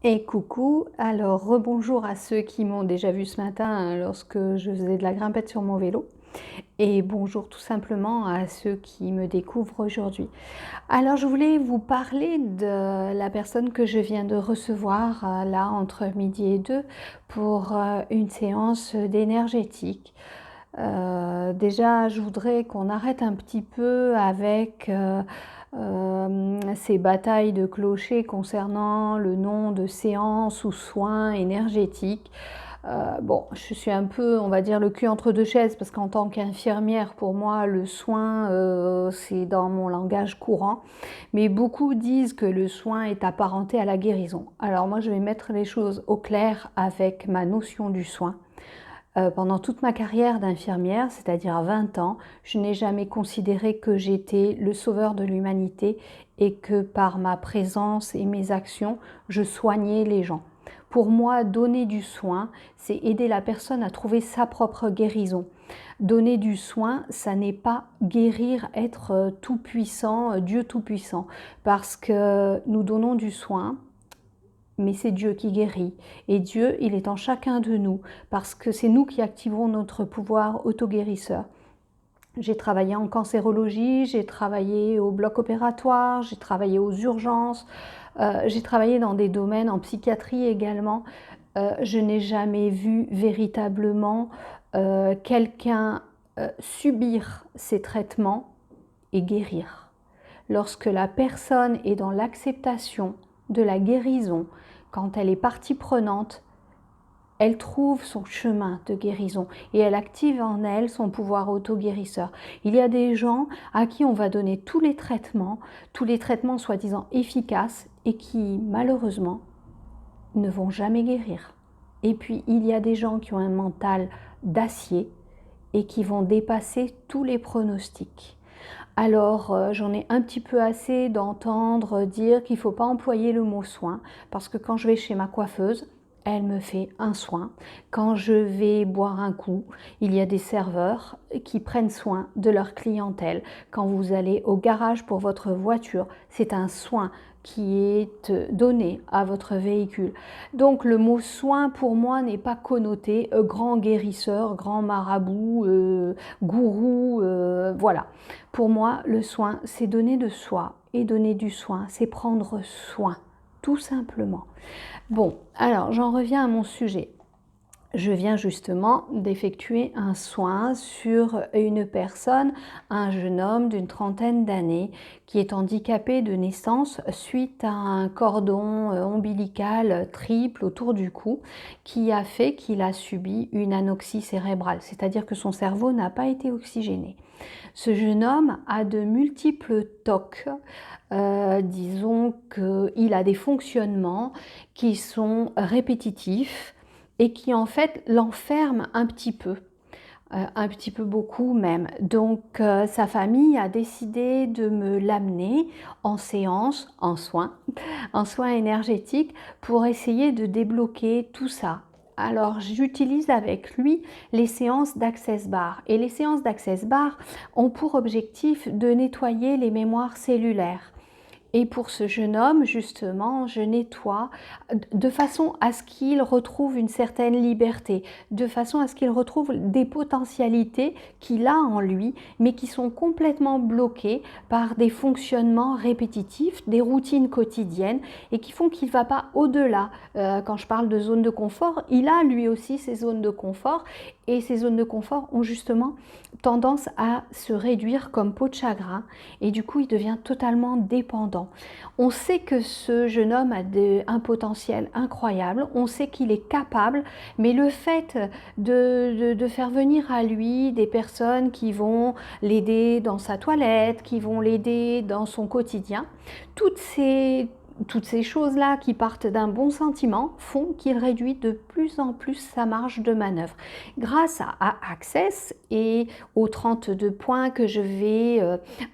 Et coucou, alors rebonjour à ceux qui m'ont déjà vu ce matin lorsque je faisais de la grimpette sur mon vélo et bonjour tout simplement à ceux qui me découvrent aujourd'hui. Alors je voulais vous parler de la personne que je viens de recevoir là entre midi et deux pour une séance d'énergétique. Déjà, je voudrais qu'on arrête un petit peu avec ces batailles de clochers concernant le nom de séance ou soins énergétiques. Bon, je suis un peu, on va dire, le cul entre deux chaises parce qu'en tant qu'infirmière, pour moi, le soin, c'est dans mon langage courant. Mais beaucoup disent que le soin est apparenté à la guérison. Alors moi, je vais mettre les choses au clair avec ma notion du soin. Pendant toute ma carrière d'infirmière, c'est-à-dire 20 ans, je n'ai jamais considéré que j'étais le sauveur de l'humanité et que par ma présence et mes actions, je soignais les gens. Pour moi, donner du soin, c'est aider la personne à trouver sa propre guérison. Donner du soin, ça n'est pas guérir, être tout-puissant, Dieu tout-puissant, parce que nous donnons du soin, mais c'est Dieu qui guérit. Et Dieu, il est en chacun de nous, parce que c'est nous qui activons notre pouvoir autoguérisseur. J'ai travaillé en cancérologie, j'ai travaillé au bloc opératoire, j'ai travaillé aux urgences, j'ai travaillé dans des domaines en psychiatrie également. Je n'ai jamais vu véritablement quelqu'un subir ces traitements et guérir. Lorsque la personne est dans l'acceptation de la guérison, quand elle est partie prenante, elle trouve son chemin de guérison et elle active en elle son pouvoir auto-guérisseur. Il y a des gens à qui on va donner tous les traitements soi-disant efficaces et qui malheureusement ne vont jamais guérir. Et puis il y a des gens qui ont un mental d'acier et qui vont dépasser tous les pronostics. Alors j'en ai un petit peu assez d'entendre dire qu'il ne faut pas employer le mot soin, parce que quand je vais chez ma coiffeuse, elle me fait un soin. Quand je vais boire un coup, il y a des serveurs qui prennent soin de leur clientèle. Quand vous allez au garage pour votre voiture, c'est un soin qui est donné à votre véhicule. Donc le mot soin pour moi n'est pas connoté grand guérisseur, grand marabout, gourou, voilà. Pour moi, le soin, c'est donner de soi et donner du soin, c'est prendre soin, tout simplement. Bon, alors j'en reviens à mon sujet. Je viens justement d'effectuer un soin sur une personne, un jeune homme d'une trentaine d'années qui est handicapé de naissance suite à un cordon ombilical triple autour du cou qui a fait qu'il a subi une anoxie cérébrale, c'est-à-dire que son cerveau n'a pas été oxygéné. Ce jeune homme a de multiples TOC. Disons qu'il a des fonctionnements qui sont répétitifs et qui en fait l'enferment un petit peu beaucoup même. Donc sa famille a décidé de me l'amener en séance, en soins énergétiques pour essayer de débloquer tout ça. Alors j'utilise avec lui les séances d'Access Bar. Et les séances d'Access Bar ont pour objectif de nettoyer les mémoires cellulaires. Et pour ce jeune homme, justement, je nettoie de façon à ce qu'il retrouve une certaine liberté, de façon à ce qu'il retrouve des potentialités qu'il a en lui, mais qui sont complètement bloquées par des fonctionnements répétitifs, des routines quotidiennes, et qui font qu'il ne va pas au-delà. Quand je parle de zone de confort, il a lui aussi ses zones de confort, et ces zones de confort ont justement tendance à se réduire comme peau de chagrin, et du coup il devient totalement dépendant. On sait que ce jeune homme a un potentiel incroyable, on sait qu'il est capable, mais le fait de faire venir à lui des personnes qui vont l'aider dans sa toilette, qui vont l'aider dans son quotidien, toutes ces choses-là qui partent d'un bon sentiment font qu'il réduit de plus en plus sa marge de manœuvre. Grâce à Access et aux 32 points que je vais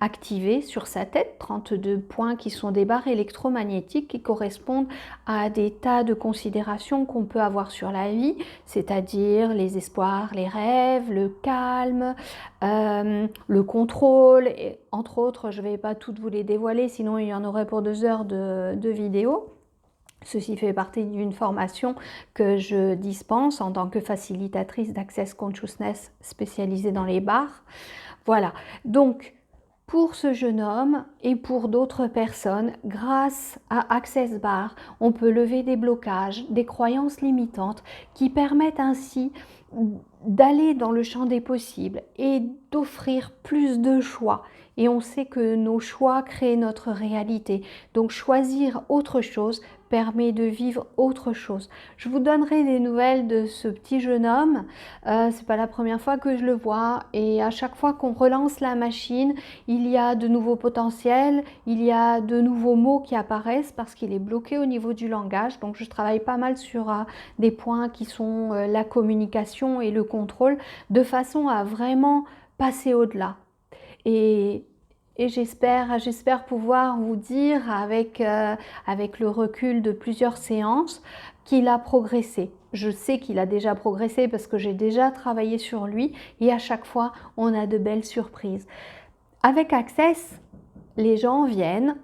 activer sur sa tête, 32 points qui sont des barres électromagnétiques qui correspondent à des tas de considérations qu'on peut avoir sur la vie, c'est-à-dire les espoirs, les rêves, le calme, le contrôle, et entre autres, je ne vais pas toutes vous les dévoiler, sinon il y en aurait pour 2 heures de vidéo. Ceci fait partie d'une formation que je dispense en tant que facilitatrice d'Access Consciousness spécialisée dans les bars. Voilà, donc pour ce jeune homme et pour d'autres personnes, grâce à Access Bar, on peut lever des blocages, des croyances limitantes qui permettent ainsi d'aller dans le champ des possibles et d'offrir plus de choix. Et on sait que nos choix créent notre réalité. Donc choisir autre chose permet de vivre autre chose. Je vous donnerai des nouvelles de ce petit jeune homme. C'est pas la première fois que je le vois. Et à chaque fois qu'on relance la machine, il y a de nouveaux potentiels, il y a de nouveaux mots qui apparaissent parce qu'il est bloqué au niveau du langage. Donc je travaille pas mal sur des points qui sont la communication et le contrôle, de façon à vraiment passer au-delà. Et j'espère pouvoir vous dire avec le recul de plusieurs séances qu'il a progressé. Je sais qu'il a déjà progressé parce que j'ai déjà travaillé sur lui et à chaque fois, on a de belles surprises. Avec Access, les gens viennent,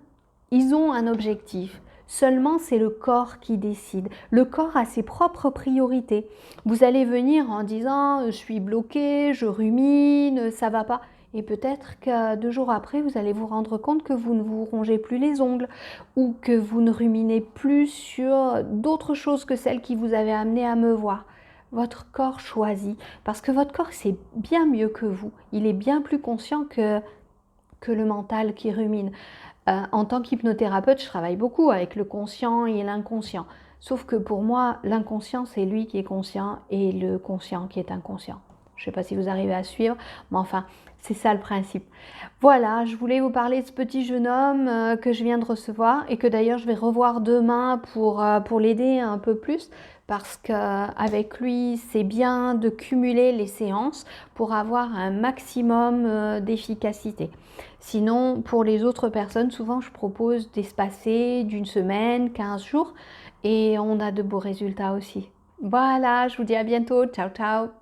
ils ont un objectif. Seulement, c'est le corps qui décide. Le corps a ses propres priorités. Vous allez venir en disant « je suis bloqué, je rumine, ça va pas ». Et peut-être que 2 jours après, vous allez vous rendre compte que vous ne vous rongez plus les ongles ou que vous ne ruminez plus sur d'autres choses que celles qui vous avaient amené à me voir. Votre corps choisit parce que votre corps, c'est bien mieux que vous. Il est bien plus conscient que le mental qui rumine. En tant qu'hypnothérapeute, je travaille beaucoup avec le conscient et l'inconscient. Sauf que pour moi, l'inconscient, c'est lui qui est conscient et le conscient qui est inconscient. Je ne sais pas si vous arrivez à suivre, mais enfin, c'est ça le principe. Voilà, je voulais vous parler de ce petit jeune homme que je viens de recevoir et que d'ailleurs je vais revoir demain pour l'aider un peu plus parce qu'avec lui, c'est bien de cumuler les séances pour avoir un maximum d'efficacité. Sinon, pour les autres personnes, souvent je propose d'espacer d'une semaine, 15 jours et on a de beaux résultats aussi. Voilà, je vous dis à bientôt. Ciao, ciao.